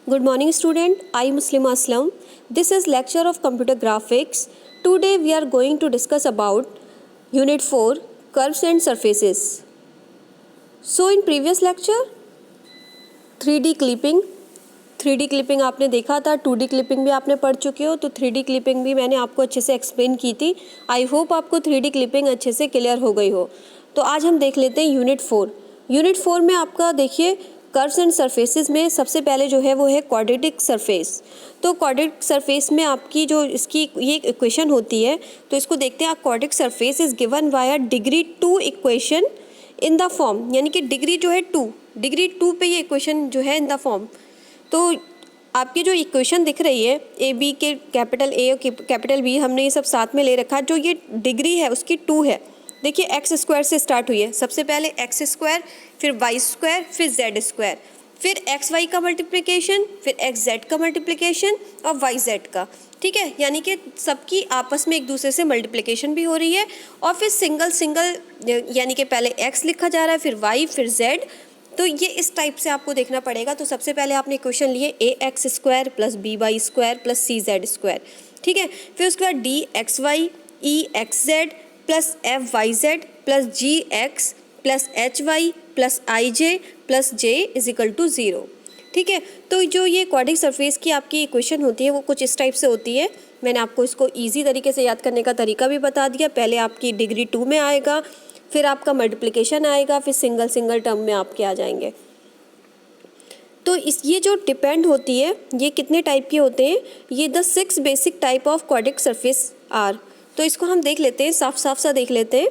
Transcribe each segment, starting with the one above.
Good morning student, I Muslima Aslam. This is lecture of computer graphics. Today we are going to discuss about unit 4 curves and surfaces. So in previous lecture 3D clipping आपने देखा था, 2D clipping भी आपने पढ़ चुके हो, तो 3D clipping भी मैंने आपको अच्छे से एक्सप्लेन की थी। आई होप आपको 3D क्लिपिंग अच्छे से क्लियर हो गई हो। तो आज हम देख लेते हैं यूनिट 4। यूनिट 4 में आपका देखिए कर्व्स एंड सरफेसेस में सबसे पहले जो है वो है क्वाड्रेटिक सरफेस। तो क्वाड्रेटिक सरफेस में आपकी जो इसकी ये इक्वेशन होती है, तो इसको देखते हैं। Quadratic surface is given by degree 2 equation in the form, यानी कि डिग्री जो है 2, डिग्री 2 पे ये इक्वेशन जो है इन द फॉर्म। तो आपकी जो इक्वेशन दिख रही है ए बी के कैपिटल ए और कैपिटल बी, हमने ये सब साथ में ले रखा है। जो ये डिग्री है उसकी 2 है। देखिए एक्स स्क्वायर से स्टार्ट हुई है, सबसे पहले एक्स स्क्वायर, फिर वाई स्क्वायर, फिर जेड स्क्वायर, फिर एक्स वाई का मल्टीप्लिकेशन, फिर एक्स जेड का मल्टीप्लिकेशन और वाई जेड का। ठीक है, यानी कि सबकी आपस में एक दूसरे से मल्टीप्लिकेशन भी हो रही है। और फिर सिंगल यानी कि पहले एक्स लिखा जा रहा है, फिर वाई, फिर जेड। तो ये इस टाइप से आपको देखना पड़ेगा। तो सबसे पहले आपने इक्वेशन लिए A X square plus B Y square plus C Z square. ठीक है, फिर उसके बाद D X Y E X Z plus F Y Z plus G X plus H Y plus I J plus J is equal to 0। ठीक है, तो जो ये क्वाड्रेटिक सरफेस की आपकी इक्वेशन होती है वो कुछ इस टाइप से होती है। मैंने आपको इसको ईजी तरीके से याद करने का तरीका भी बता दिया। पहले आपकी डिग्री 2 में आएगा, फिर आपका मल्टीप्लिकेशन आएगा, फिर सिंगल टर्म में आपके आ जाएंगे। तो ये जो डिपेंड होती है ये कितने टाइप के होते हैं, ये the 6 basic type of quadratic surface are. तो इसको हम देख लेते हैं, साफ सा देख लेते हैं।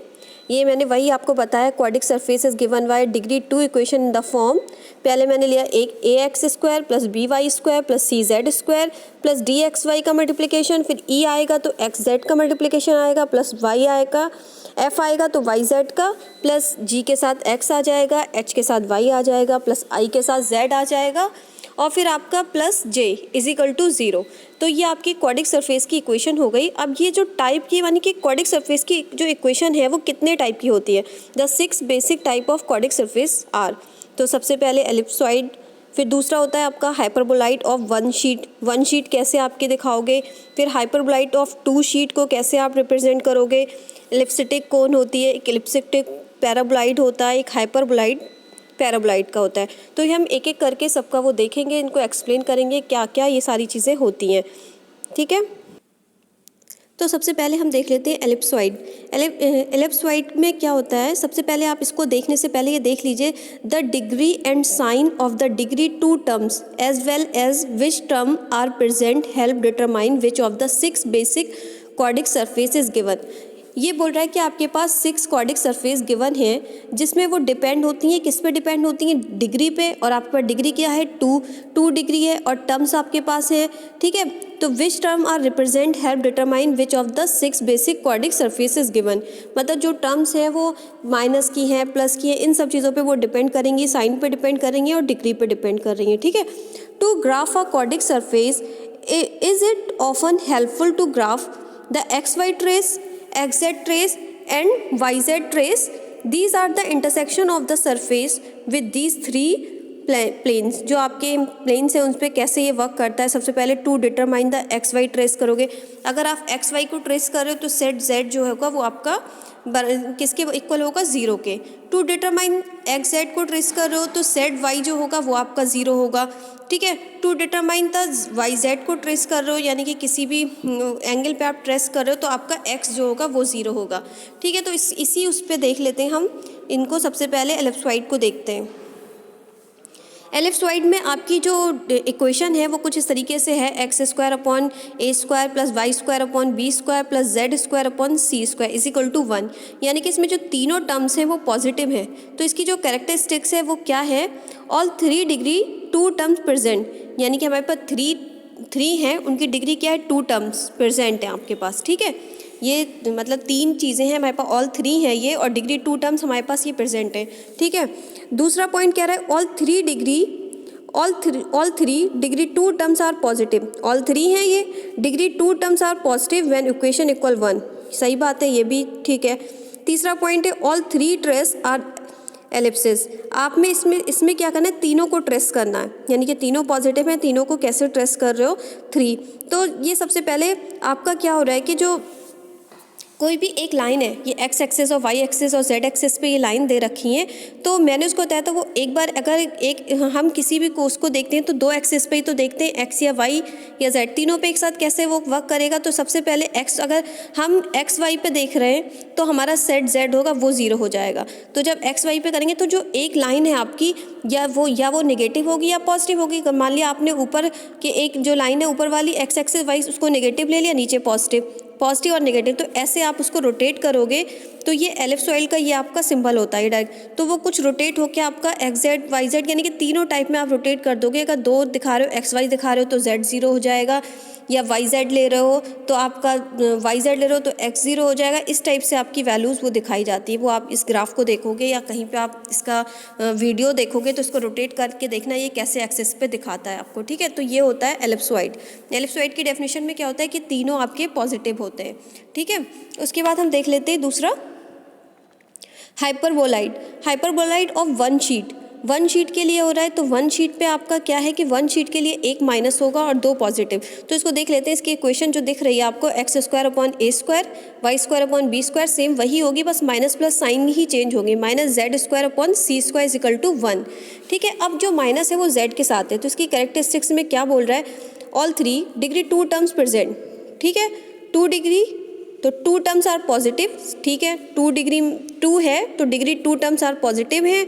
ये मैंने वही आपको बताया, quadratic surface is given by degree 2 equation in the form. पहले मैंने लिया एक A X square plus B Y square plus C Z square plus D X Y का मल्टीप्लिकेशन, फिर ई आएगा तो एक्स जेड का मल्टीप्लिकेशन आएगा प्लस वाई आएगा, एफ आएगा तो वाई जेड का, प्लस जी के साथ एक्स आ जाएगा, एच के साथ वाई आ जाएगा, प्लस आई के साथ जेड आ जाएगा, और फिर आपका plus J is equal to 0। तो ये आपकी क्वाड्रेटिक सरफेस की इक्वेशन हो गई। अब ये जो टाइप की यानी कि क्वाड्रेटिक सरफेस की जो इक्वेशन है वो कितने टाइप की होती है, the 6 basic type of quadratic surface are. तो सबसे पहले एलिप्सॉइड, फिर दूसरा होता है आपका हाइपरबोलाइड ऑफ वन शीट कैसे आपके दिखाओगे, फिर हाइपरबोलाइड ऑफ 2 शीट को कैसे आप रिप्रेजेंट करोगे, एलिप्सिटिक कोन होती है, एक एलिप्सिटिक पैराबोलाइड होता है, एक हाइपरबोलाइड पैराबोलाइड का होता है। तो ये हम एक एक करके सबका वो देखेंगे, इनको एक्सप्लेन करेंगे क्या क्या ये सारी चीज़ें होती हैं। ठीक है, तो सबसे पहले हम देख लेते हैं एलिप्सॉइड। एलिप्सॉइड में क्या होता है, सबसे पहले आप इसको देखने से पहले ये देख लीजिए, the degree and sign of the degree 2 terms as well as which term are present help determine which of the 6 basic quadratic surface is given. ये बोल रहा है कि आपके पास 6 क्वाड्रेटिक सरफेस गिवन है, जिसमें वो डिपेंड होती हैं, किस पे डिपेंड होती हैं, डिग्री पे। और आपके पास डिग्री क्या है, 2 डिग्री है, और टर्म्स आपके पास है। ठीक है, तो which term are represent help determine which of the 6 basic quadratic surface is given. मतलब जो टर्म्स हैं वो माइनस की हैं, प्लस की हैं, इन सब चीज़ों पे वो डिपेंड करेंगी, साइन पे डिपेंड करेंगी और डिग्री पे डिपेंड कर रही हैं। ठीक है, to graph a quadratic surface is it often helpful to graph the x y trace, xz trace and yz trace. These are the intersection of the surface with these 3 planes। जो आपके planes हैं उन पर कैसे ये work करता है। सबसे पहले to determine the x y trace करोगे। अगर आप एक्स वाई को ट्रेस कर रहे हो तो सेट जेड जो होगा वो आपका किसके इक्वल होगा, 0 के। टू डिटरमाइन एक्स जेड को ट्रेस कर रहे हो तो सेट वाई जो होगा वो आपका 0 होगा। ठीक है, to determine the y z को ट्रेस कर रहे हो, यानी कि किसी भी एंगल पे आप ट्रेस कर रहे हो तो आपका एक्स जो होगा वो 0 होगा। ठीक है, तो इसी उस पर देख लेते हैं हम इनको। सबसे पहले एलिप्सॉइड को देखते हैं। एलिप्सॉइड में आपकी जो इक्वेशन है वो कुछ इस तरीके से है, x square upon a square plus y square upon b square plus z square upon c square is equal to 1। यानी कि इसमें जो तीनों टर्म्स हैं वो पॉजिटिव हैं। तो इसकी जो कैरेक्टरिस्टिक्स है वो क्या है, ऑल 3 डिग्री 2 टर्म्स प्रेजेंट, यानी कि हमारे पास 3 हैं, उनकी डिग्री क्या है, 2 टर्म्स प्रेजेंट है आपके पास। ठीक है, ये मतलब 3 चीज़ें हैं हमारे पास, ऑल 3 है ये, और डिग्री 2 टर्म्स हमारे पास ये प्रेजेंट है। ठीक है, दूसरा पॉइंट क्या रहा है, all 3 degree 2 terms are positive. All 3 हैं ये, degree 2 terms are positive when equation equal 1। सही बात है, ये भी ठीक है। तीसरा पॉइंट है, ऑल 3 ट्रेस आर एलिप्सिस। आप में इसमें क्या करना है, तीनों को ट्रेस करना है, यानी कि तीनों पॉजिटिव हैं, तीनों को कैसे ट्रेस कर रहे हो, 3। तो ये सबसे पहले आपका क्या हो रहा है कि जो कोई भी एक लाइन है, ये एक्स एक्सिस और वाई एक्सिस और जेड एक्सिस पे ये लाइन दे रखी है, तो मैंने उसको बताया था वो एक बार अगर एक हम किसी भी कोर्स को देखते हैं तो दो एक्सिस पे ही तो देखते हैं, एक्स या वाई या जेड, तीनों पे एक साथ कैसे वो वर्क करेगा। तो सबसे पहले एक्स, अगर हम एक्स वाई पे देख रहे हैं तो हमारा सेट जेड होगा वो 0 हो जाएगा। तो जब एक्स वाई पे करेंगे तो जो एक लाइन है आपकी या वो नेगेटिव होगी या पॉजिटिव होगी। मान लिया आपने ऊपर के एक जो लाइन है ऊपर वाली एक्स एक्सिस वाई उसको नेगेटिव ले लिया, नीचे पॉजिटिव और नेगेटिव, तो ऐसे आप उसको रोटेट करोगे तो ये एलिप्सॉइड का ये आपका सिंबल होता है डायरेक्ट। तो वो कुछ रोटेट होकर आपका एक्स जेड वाई जेड यानी कि तीनों टाइप में आप रोटेट कर दोगे। अगर 2 दिखा रहे हो, एक्स वाई दिखा रहे हो तो जेड 0 हो जाएगा, या वाई जेड ले रहे हो तो आपका वाई जेड ले रहे हो तो एक्स 0 हो जाएगा। इस टाइप से आपकी वैल्यूज़ वो दिखाई जाती है। वो आप इस ग्राफ को देखोगे या कहीं पे आप इसका वीडियो देखोगे तो इसको रोटेट करके देखना ये कैसे एक्सिस पे दिखाता है आपको, ठीक है। तो ये होता है एलिप्सॉइड। एलिप्सॉइड की डेफिनेशन में क्या होता है कि तीनों आपके पॉजिटिव होते हैं, ठीक है। उसके बाद हम देख लेते हैं दूसरा, हाइपरबोलाइड ऑफ वन शीट के लिए हो रहा है। तो वन शीट पे आपका क्या है कि वन शीट के लिए एक माइनस होगा और 2 पॉजिटिव। तो इसको देख लेते हैं। इसकी इक्वेशन जो दिख रही है आपको, x² / a², y² सेम वही होगी, बस माइनस प्लस साइन ही चेंज होंगे, -z² / c² = 1, ठीक है। अब जो माइनस है वो z के साथ है, तो इसकी कैरेक्टरिस्टिक्स में क्या बोल रहा है, ऑल 3 डिग्री 2 टर्म्स प्रेजेंट, ठीक है। 2 डिग्री तो 2 टर्म्स आर पॉजिटिव, ठीक है। 2 डिग्री 2 है तो डिग्री 2 टर्म्स आर पॉजिटिव है,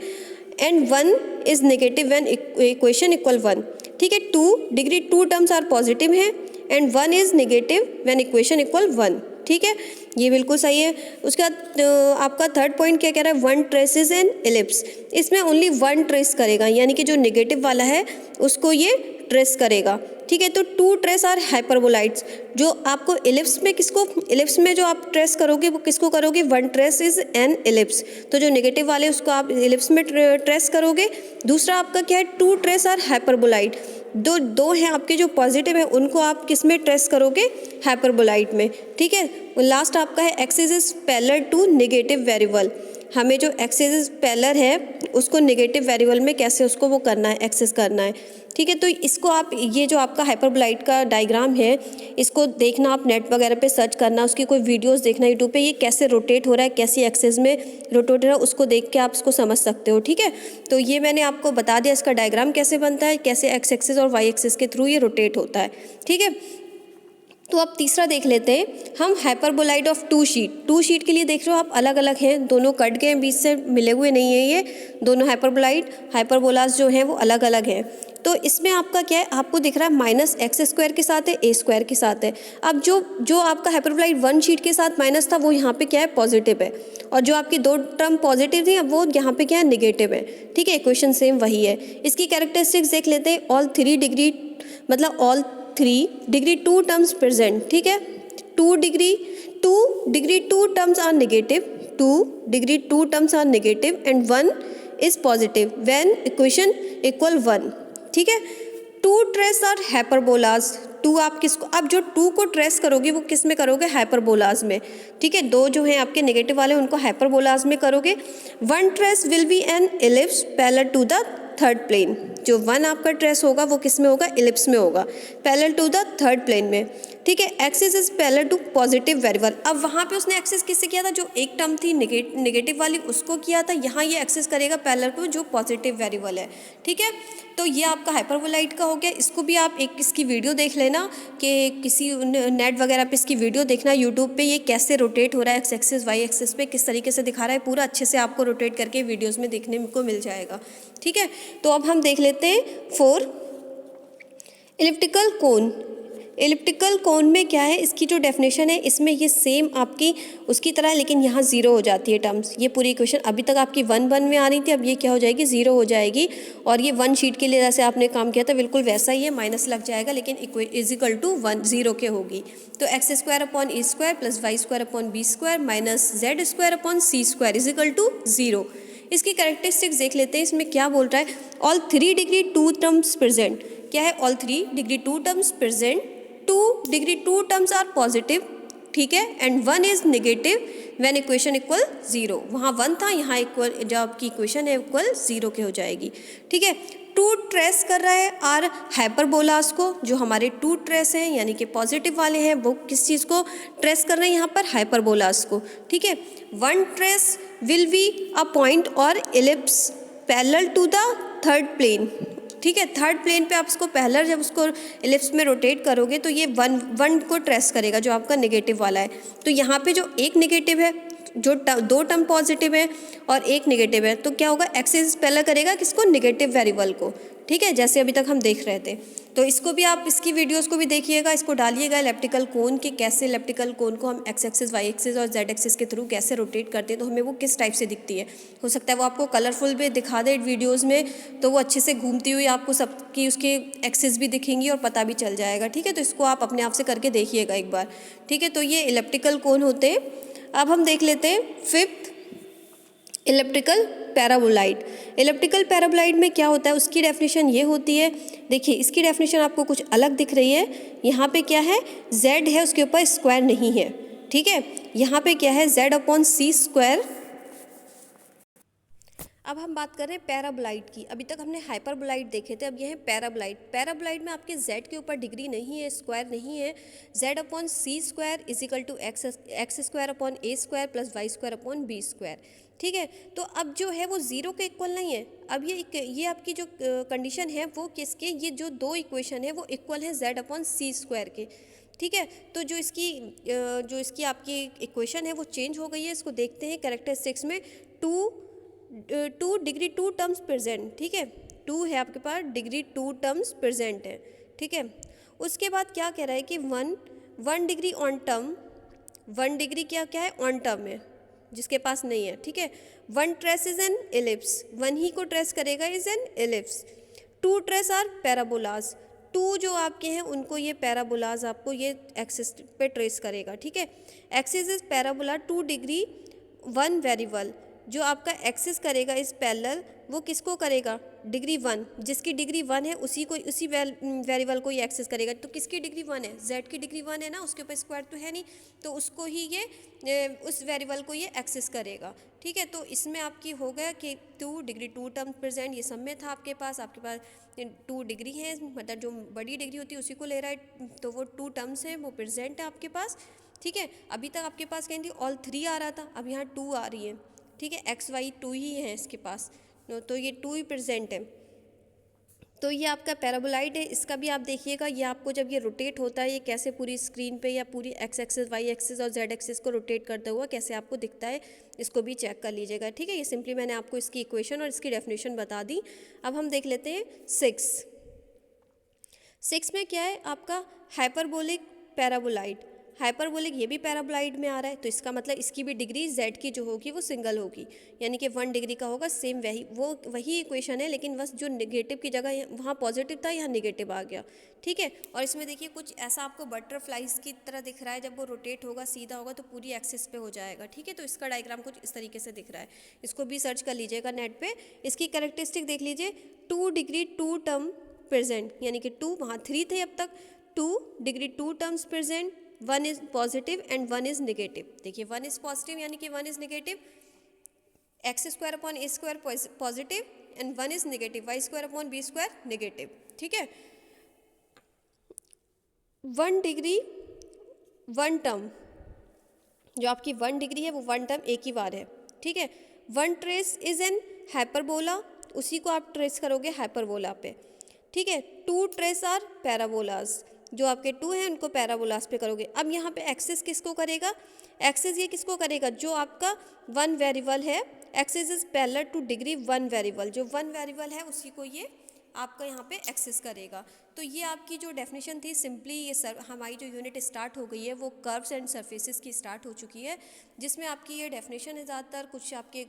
and 1 is negative when equation equal 1, ठीक है। 2 डिग्री 2 टर्म्स आर पॉजिटिव है and 1 is negative when equation equal 1, ठीक है। ये बिल्कुल सही है। उसके बाद आपका थर्ड पॉइंट क्या कह रहा है, 1 ट्रेसेस एन इलिप्स। इसमें ओनली 1 ट्रेस करेगा, यानी कि जो नेगेटिव वाला है उसको ये ट्रेस करेगा, ठीक है। तो 2 ट्रेस आर हाइपरबोलाइड्स। जो आपको इलिप्स में जो आप ट्रेस करोगे वो किसको करोगे, 1 ट्रेस इज एन इलिप्स। तो जो नेगेटिव वाले उसको आप इलिप्स में ट्रेस करोगे। दूसरा आपका क्या है, 2 ट्रेस आर हाइपरबोलाइड। दो हैं आपके जो पॉजिटिव है उनको आप किस में ट्रेस करोगे, हाइपरबोलाइड में, ठीक है। लास्ट आपका है axis is parallel to negative variable. हमें जो एक्सिस इज पैरेलल है उसको नेगेटिव वेरिएबल में कैसे उसको वो करना है, एक्सेस करना है, ठीक है। तो इसको आप, ये जो आपका हाइपरबोलाइड का डायग्राम है इसको देखना, आप नेट वगैरह पे सर्च करना, उसकी कोई वीडियोस देखना यूट्यूब पे, ये कैसे रोटेट हो रहा है, कैसी एक्सेस में रोटेट हो रहा है, उसको देख के आप इसको समझ सकते हो, ठीक है। तो ये मैंने आपको बता दिया इसका डायग्राम कैसे बनता है, कैसे एक्स एक्सिस और वाई एक्सिस के थ्रू ये रोटेट होता है, ठीक है। तो अब तीसरा देख लेते हैं हम, हाइपरबोलाइड ऑफ 2 शीट के लिए देख रहे हो आप अलग अलग हैं, दोनों कट गए, बीच से मिले हुए नहीं है, ये दोनों हाइपरबोलास जो हैं वो अलग अलग हैं। तो इसमें आपका क्या है, आपको दिख रहा है -x² के साथ है, a² के साथ है। अब जो आपका हाइपरबोलाइड 1 शीट के साथ माइनस था वो यहाँ पे क्या है, पॉजिटिव है, और जो आपकी 2 टर्म पॉजिटिव थी अब वो यहाँ पे क्या है, नेगेटिव है, ठीक है। इक्वेशन सेम वही है। इसकी कैरेक्टरिस्टिक्स देख लेते हैं, ऑल 3 डिग्री 2 टर्म्स प्रेजेंट, ठीक है। 2 degree 2 terms are negative, 2 degree 2 terms are negative and 1 is positive when equation equal 1, ठीक है। 2 ट्रेस आर हाइपरबोलास। 2 आप किसको, आप जो 2 को ट्रेस करोगे वो किस में करोगे, हाइपरबोलास में, ठीक है। 2 जो हैं आपके नेगेटिव वाले उनको हाइपरबोलास में करोगे। 1 trace will be an ellipse parallel to the third plane. जो 1 आपका ट्रेस होगा वो किस में होगा, इलिप्स में होगा, parallel to the third plane में, ठीक है। Axis is parallel to positive variable. अब वहाँ पे उसने एक्सिस किससे किया था, जो एक टर्म थी नेगेटिव वाली उसको किया था, यहाँ ये एक्सिस करेगा पैरेलल टू जो पॉजिटिव वेरिएबल है, ठीक है। तो ये आपका हाइपरबोलाइड का हो गया। इसको भी आप एक इसकी वीडियो देख लेना, कि किसी नेट वगैरह पे इसकी वीडियो देखना यूट्यूब पे, ये कैसे रोटेट हो रहा है एक्स एक्सिस वाई एक्सिस पे, किस तरीके से दिखा रहा है, पूरा अच्छे से आपको रोटेट करके वीडियोस में देखने को मिल जाएगा, ठीक है। तो अब हम देख लेते हैं 4, इलिप्टिकल कोन में क्या है, इसकी जो डेफिनेशन है इसमें ये सेम आपकी उसकी तरह है, लेकिन यहाँ 0 हो जाती है टर्म्स। ये पूरी इक्वेशन अभी तक आपकी 1 में आ रही थी, अब ये क्या हो जाएगी, 0 हो जाएगी। और ये 1 शीट के लिए जैसे आपने काम किया था बिल्कुल वैसा ही है, माइनस लग जाएगा, लेकिन इक्वल टू 1 0 के होगी। तो x² upon a² plus y² upon b² minus z² upon c² equal to 0। इसकी कैरेक्टरिस्टिक्स देख लेते हैं, इसमें क्या बोल रहा है, ऑल 3 डिग्री 2 टर्म्स प्रेजेंट। क्या है, all 3 degree 2 terms present, 2 degree 2 terms are positive, ठीक है, and 1 is negative when equation equal 0, वहाँ 1 था, यहाँ इक्वल जो आपकी इक्वेशन है इक्वल 0 के हो जाएगी। ठीक है, टू ट्रेस कर रहा है आर हाइपरबोलास को, जो हमारे टू ट्रेस हैं यानी कि पॉजिटिव वाले हैं वो किस चीज़ को ट्रेस कर रहे हैं यहाँ पर, हाइपरबोलास को। ठीक है, one trace will be a point और ellipse parallel to the third plane. ठीक है, थर्ड प्लेन पे आप इसको पैरेलल जब उसको एलिप्स में रोटेट करोगे तो ये वन को ट्रेस करेगा जो आपका नेगेटिव वाला है। तो यहाँ पे जो एक नेगेटिव है, जो दो टर्म पॉजिटिव है और एक नेगेटिव है, तो क्या होगा, एक्सिस पैरेलल करेगा किसको, नेगेटिव वेरिएबल को। ठीक है, जैसे अभी तक हम देख रहे थे। तो इसको भी आप इसकी वीडियोस को भी देखिएगा, इसको डालिएगा इलेप्टिकल कोन के, कैसे इलेप्टिकल कोन को हम एक्स एक्सिस, वाई एक्सिस और जेड एक्सिस के थ्रू कैसे रोटेट करते हैं, तो हमें वो किस टाइप से दिखती है। हो सकता है वो आपको कलरफुल भी दिखा दे वीडियोज़ में, तो वो अच्छे से घूमती हुई आपको सबकी उसके एक्सिस भी दिखेंगी और पता भी चल जाएगा। ठीक है, तो इसको आप अपने आप से करके देखिएगा एक बार। ठीक है, तो ये इलेप्टिकल कोन होते हैं। अब हम देख लेते हैं fifth, elliptical paraboloid. Elliptical paraboloid में क्या होता है, उसकी डेफिनेशन ये होती है, देखिए इसकी डेफिनेशन आपको कुछ अलग दिख रही है। यहाँ पे क्या है, z है, उसके ऊपर स्क्वायर नहीं है। ठीक है, यहाँ पे क्या है, z/c²। अब हम बात कर रहे हैं पैराबोलाइड की। अभी तक हमने हाइपरबोलाइड देखे थे, अब ये है पैराबोलाइड। पैराबोलाइड में आपके z के ऊपर डिग्री नहीं है, स्क्वायर नहीं है। z/c² = x² / a² + y² / b²। ठीक है, तो अब जो है वो 0 के इक्वल नहीं है। अब ये आपकी जो कंडीशन है वो किसके, ये जो दो इक्वेशन है वो इक्वल है z/c² के। ठीक है, तो जो इसकी आपकी इक्वेशन है वो चेंज हो गई है। इसको देखते हैं कैरेक्टरिस्टिक्स में। Two degree two terms present. ठीक है, टू है आपके पास, डिग्री टू टर्म्स प्रेजेंट है। ठीक है, उसके बाद क्या कह रहा है कि one degree on term, one degree क्या है, ऑन टर्म है, जिसके पास नहीं है। ठीक है, one trace is an ellipse, one ही को ट्रेस करेगा, is an ellipse. Two trace are parabolas, two जो आपके हैं उनको ये पैराबोलास आपको ये एक्सिस पे ट्रेस करेगा। ठीक है, axis is parabola two degree one variable, जो आपका एक्सिस करेगा इस पैरेलल, वो किसको करेगा, डिग्री 1, जिसकी डिग्री 1 है उसी वेरिएबल को ये एक्सेस करेगा। तो किसकी डिग्री 1 है, z की डिग्री 1 है ना, उसके ऊपर स्क्वायर तो है नहीं, तो उसको ही ये उस वेरिएबल को ये एक्सेस करेगा। ठीक है, तो इसमें आपकी हो गया कि two degree two term present, ये सब में था आपके पास 2 डिग्री है, मतलब जो बड़ी डिग्री होती है उसी को ले रहा है, तो वो 2 टर्म्स हैं वो प्रेजेंट है आपके पास। ठीक है, अभी तक आपके पास कहीं थी ऑल 3 आ रहा था, अब यहाँ 2 आ रही है। ठीक है, एक्स वाई 2 ही है इसके पास, तो ये 2 ही प्रेजेंट है। तो ये आपका पैराबोलाइड है। इसका भी आप देखिएगा, ये आपको जब ये रोटेट होता है, ये कैसे पूरी स्क्रीन पे या पूरी एक्स एक्सिस, वाई एक्सिस और जेड एक्सिस को रोटेट करता हुआ कैसे आपको दिखता है, इसको भी चेक कर लीजिएगा। ठीक है, ये सिंपली मैंने आपको इसकी इक्वेशन और इसकी डेफिनेशन बता दी। अब हम देख लेते हैं 6 में क्या है आपका, हाइपरबोलिक पैराबोलाइड। हाइपरबोलिक ये भी पैराबोलाइड में आ रहा है, तो इसका मतलब इसकी भी डिग्री z की जो होगी वो सिंगल होगी, यानी कि 1 डिग्री का होगा। सेम वही इक्वेशन है, लेकिन बस जो नेगेटिव की जगह वहाँ पॉजिटिव था, यहाँ नेगेटिव आ गया। ठीक है, और इसमें देखिए कुछ ऐसा आपको बटरफ्लाइज की तरह दिख रहा है, जब वो रोटेट होगा सीधा होगा तो पूरी एक्सिस पे हो जाएगा। ठीक है, तो इसका डायग्राम कुछ इस तरीके से दिख रहा है, इसको भी सर्च कर लीजिएगा नेट पे। इसकी कैरेक्टरिस्टिक देख लीजिए, 2 डिग्री 2 टर्म प्रेजेंट, यानी कि 2 वहाँ 3 थे अब तक, 2 degree 2 terms present, 1 is positive and 1 is negative. देखिए 1 इज पॉजिटिव यानी कि 1 is negative, x² / a² positive and 1 is negative, y² / b² negative. ठीक है, 1 डिग्री 1 टर्म, जो आपकी 1 डिग्री है वो 1 टर्म एक ही बार है। ठीक है, 1 ट्रेस इज एन हाइपरबोला, उसी को आप ट्रेस करोगे हाइपरबोला पे। ठीक है, 2 ट्रेस आर पैराबोलास, जो आपके 2 हैं उनको पैराबोलास पे करोगे। अब यहाँ पे एक्सेस किसको करेगा, एक्सेस ये किसको करेगा, जो आपका 1 वेरिएबल है, axis is parallel to degree 1 variable, जो 1 वेरिएबल है उसी को ये आपका यहाँ पे एक्सेस करेगा। तो ये आपकी जो डेफिनेशन थी, सिंपली ये हमारी जो यूनिट स्टार्ट हो गई है वो कर्व्स एंड सरफेसेस की स्टार्ट हो चुकी है, जिसमें आपकी ये डेफिनेशन है ज़्यादातर, कुछ आपके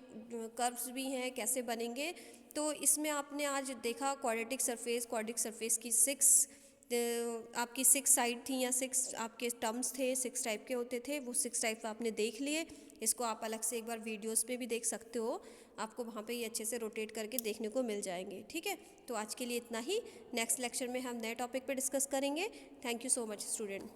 कर्व्स भी हैं कैसे बनेंगे। तो इसमें आपने आज देखा क्वाड्रेटिक सरफेस की 6 आपकी 6 साइड थी या 6 आपके टर्म्स थे, 6 टाइप के होते थे, वो 6 टाइप आपने देख लिए। इसको आप अलग से एक बार वीडियोस पे भी देख सकते हो, आपको वहाँ पे ये अच्छे से रोटेट करके देखने को मिल जाएंगे। ठीक है, तो आज के लिए इतना ही, नेक्स्ट लेक्चर में हम नए टॉपिक पे डिस्कस करेंगे। Thank you so much student.